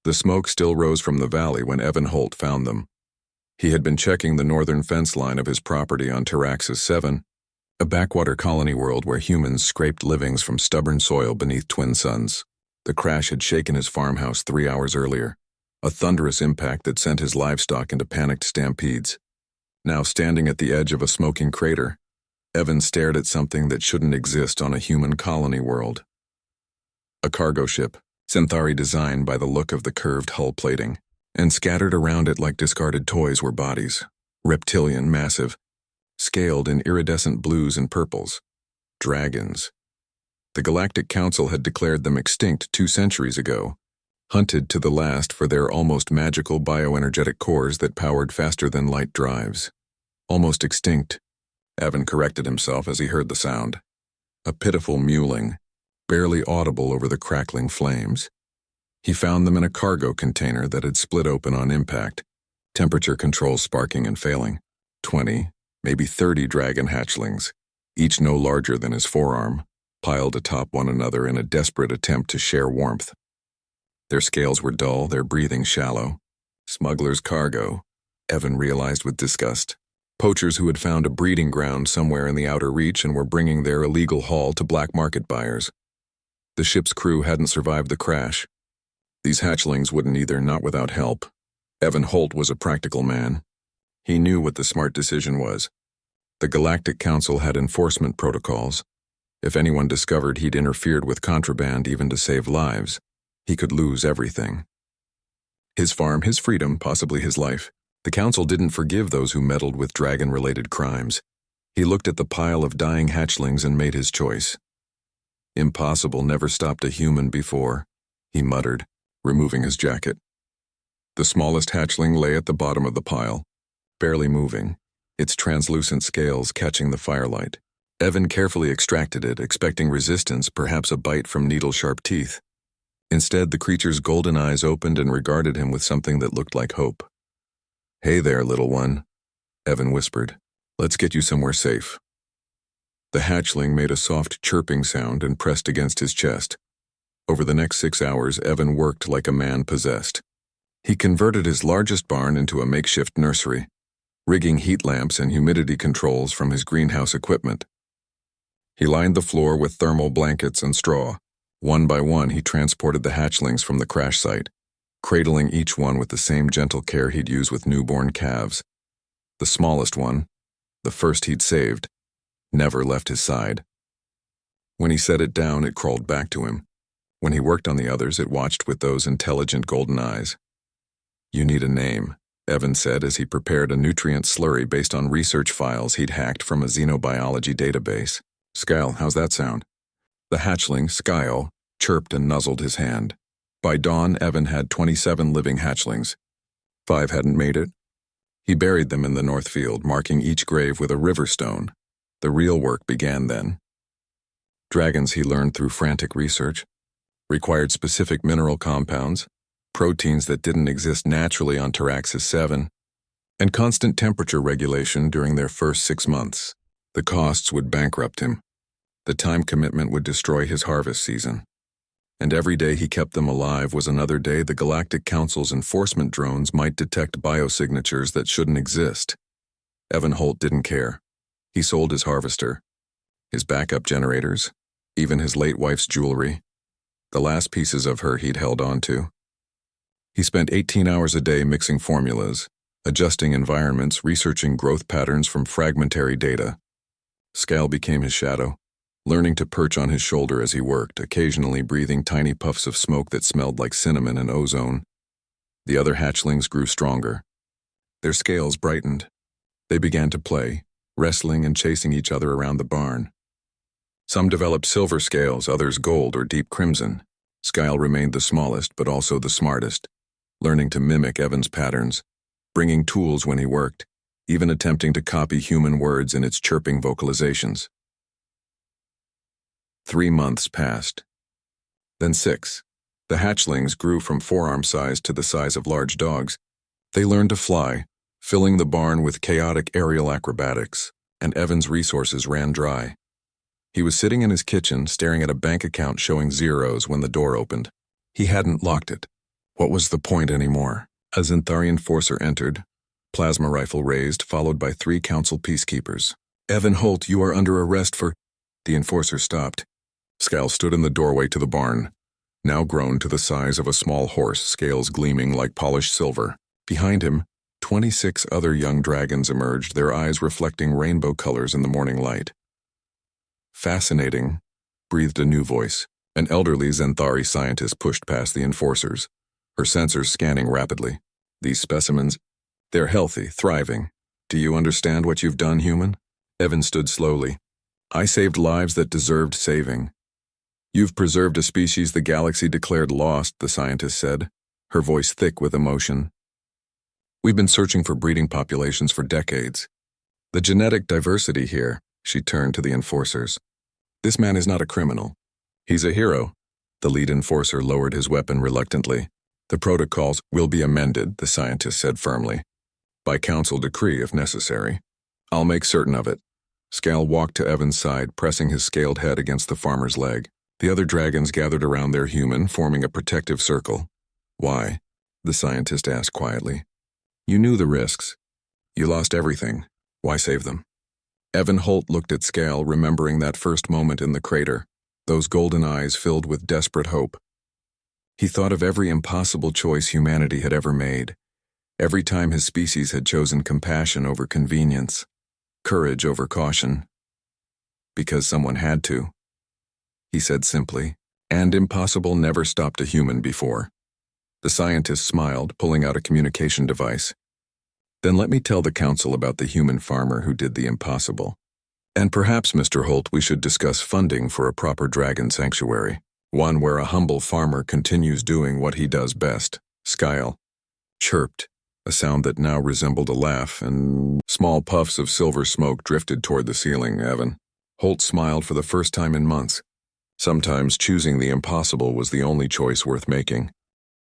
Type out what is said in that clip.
The smoke still rose from the valley when Evan Holt found them. He had been checking the northern fence line of his property on Taraxis 7, a backwater colony world where humans scraped livings from stubborn soil beneath twin suns. The crash had shaken his farmhouse 3 hours earlier, a thunderous impact that sent his livestock into panicked stampedes. Now standing at the edge of a smoking crater, Evan stared at something that shouldn't exist on a human colony world. A cargo ship, Centauri design by the look of the curved hull plating, and scattered around it like discarded toys were bodies, reptilian, massive, scaled in iridescent blues and purples. Dragons. The Galactic Council had declared them extinct 2 centuries ago, hunted to the last for their almost magical bioenergetic cores that powered faster-than-light drives. Almost extinct, Evan corrected himself as he heard the sound. A pitiful mewling, barely audible over the crackling flames. He found them in a cargo container that had split open on impact, temperature controls sparking and failing. 20, maybe 30 dragon hatchlings, each no larger than his forearm, piled atop one another in a desperate attempt to share warmth. Their scales were dull, their breathing shallow. Smuggler's cargo, Evan realized with disgust. Poachers who had found a breeding ground somewhere in the outer reach and were bringing their illegal haul to black market buyers. The ship's crew hadn't survived the crash. These hatchlings wouldn't either, not without help. Evan Holt was a practical man. He knew what the smart decision was. The Galactic Council had enforcement protocols. If anyone discovered he'd interfered with contraband even to save lives, he could lose everything. His farm, his freedom, possibly his life. The Council didn't forgive those who meddled with dragon-related crimes. He looked at the pile of dying hatchlings and made his choice. Impossible never stopped a human before, he muttered, removing his jacket. The smallest hatchling lay at the bottom of the pile, barely moving, its translucent scales catching the firelight. Evan carefully extracted it, expecting resistance, perhaps a bite from needle-sharp teeth. Instead, the creature's golden eyes opened and regarded him with something that looked like hope. "Hey there, little one," Evan whispered. "Let's get you somewhere safe." The hatchling made a soft chirping sound and pressed against his chest. Over the next 6 hours, Evan worked like a man possessed. He converted his largest barn into a makeshift nursery, rigging heat lamps and humidity controls from his greenhouse equipment. He lined the floor with thermal blankets and straw. One by one, he transported the hatchlings from the crash site, cradling each one with the same gentle care he'd use with newborn calves. The smallest one, the first he'd saved, never left his side. When he set it down, it crawled back to him. When he worked on the others, it watched with those intelligent golden eyes. "You need a name," Evan said as he prepared a nutrient slurry based on research files he'd hacked from a xenobiology database. "Skyle, how's that sound?" The hatchling, Skyle, chirped and nuzzled his hand. By dawn, Evan had 27 living hatchlings. 5 hadn't made it. He buried them in the north field, marking each grave with a river stone. The real work began then. Dragons, he learned through frantic research, required specific mineral compounds, proteins that didn't exist naturally on Taraxis 7, and constant temperature regulation during their first 6 months. The costs would bankrupt him. The time commitment would destroy his harvest season. And every day he kept them alive was another day the Galactic Council's enforcement drones might detect biosignatures that shouldn't exist. Evan Holt didn't care. He sold his harvester, his backup generators, even his late wife's jewelry, the last pieces of her he'd held on to. He spent 18 hours a day mixing formulas, adjusting environments, researching growth patterns from fragmentary data. Skyle became his shadow, learning to perch on his shoulder as he worked, occasionally breathing tiny puffs of smoke that smelled like cinnamon and ozone. The other hatchlings grew stronger. Their scales brightened. They began to play, wrestling and chasing each other around the barn. Some developed silver scales, others gold or deep crimson. Skyle remained the smallest, but also the smartest, learning to mimic Evan's patterns, bringing tools when he worked, even attempting to copy human words in its chirping vocalizations. 3 months passed. Then 6. The hatchlings grew from forearm size to the size of large dogs. They learned to fly, filling the barn with chaotic aerial acrobatics, and Evan's resources ran dry. He was sitting in his kitchen, staring at a bank account showing zeros when the door opened. He hadn't locked it. What was the point anymore? A Xanthari enforcer entered, plasma rifle raised, followed by 3 council peacekeepers. Evan Holt, you are under arrest for... The enforcer stopped. Scal stood in the doorway to the barn, now grown to the size of a small horse, scales gleaming like polished silver. Behind him, 26 other young dragons emerged, their eyes reflecting rainbow colors in the morning light. Fascinating, breathed a new voice. An elderly Xanthari scientist pushed past the enforcers, her sensors scanning rapidly. These specimens, they're healthy, thriving. Do you understand what you've done, human? Evan stood slowly. I saved lives that deserved saving. You've preserved a species the galaxy declared lost, the scientist said, her voice thick with emotion. We've been searching for breeding populations for decades. The genetic diversity here, she turned to the enforcers. This man is not a criminal. He's a hero. The lead enforcer lowered his weapon reluctantly. The protocols will be amended, the scientist said firmly. By council decree, if necessary. I'll make certain of it. Scal walked to Evan's side, pressing his scaled head against the farmer's leg. The other dragons gathered around their human, forming a protective circle. Why? The scientist asked quietly. You knew the risks. You lost everything. Why save them? Evan Holt looked at Scal, remembering that first moment in the crater, those golden eyes filled with desperate hope. He thought of every impossible choice humanity had ever made, every time his species had chosen compassion over convenience, courage over caution. Because someone had to, he said simply, and impossible never stopped a human before. The scientist smiled, pulling out a communication device. Then let me tell the council about the human farmer who did the impossible. And perhaps, Mr. Holt, we should discuss funding for a proper dragon sanctuary, one where a humble farmer continues doing what he does best. Scal chirped, a sound that now resembled a laugh, and small puffs of silver smoke drifted toward the ceiling. Evan Holt smiled for the first time in months. Sometimes choosing the impossible was the only choice worth making.